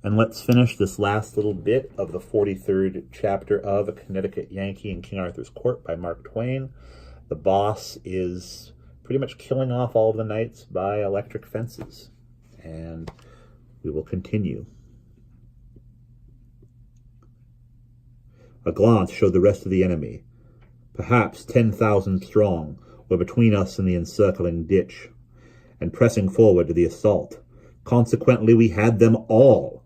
And let's finish this last little bit of the 43rd chapter of A Connecticut Yankee in King Arthur's Court by Mark Twain. The boss is pretty much killing off all of the knights by electric fences. And we will continue. A glance showed the rest of the enemy. Perhaps 10,000 strong were between us and the encircling ditch, and pressing forward to the assault. Consequently, we had them all,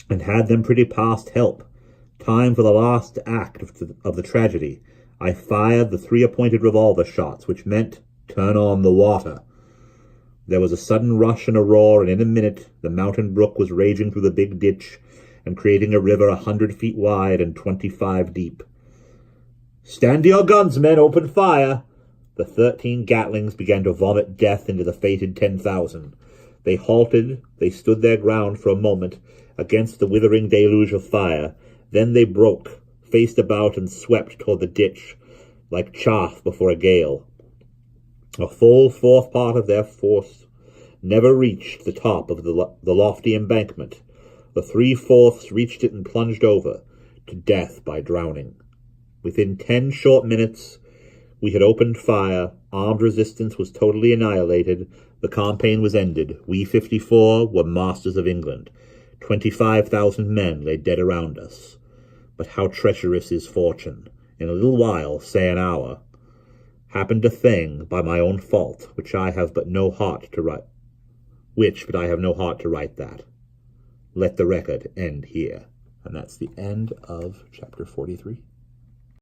and had them pretty past help. Time for the last act of the tragedy. I fired the 3 appointed revolver shots, which meant turn on the water. There was a sudden rush and a roar, and in a minute the mountain brook was raging through the big ditch and creating a river 100 feet wide and 25 deep. Stand to your guns, men, open fire! The 13 Gatlings began to vomit death into the fated 10,000. They halted, they stood their ground for a moment against the withering deluge of fire. Then they broke, faced about, and swept toward the ditch like chaff before a gale. A full 4th part of their force never reached the top of the lofty embankment. The 3/4 reached it and plunged over, to death by drowning. Within 10 short minutes, we had opened fire. Armed resistance was totally annihilated. The campaign was ended. We 54 were masters of England. 25,000 men lay dead around us. But how treacherous is fortune! In a little while, say an hour, happened a thing by my own fault, which I have but no heart to write. But I have no heart to write that. Let the record end here. And that's the end of chapter 43.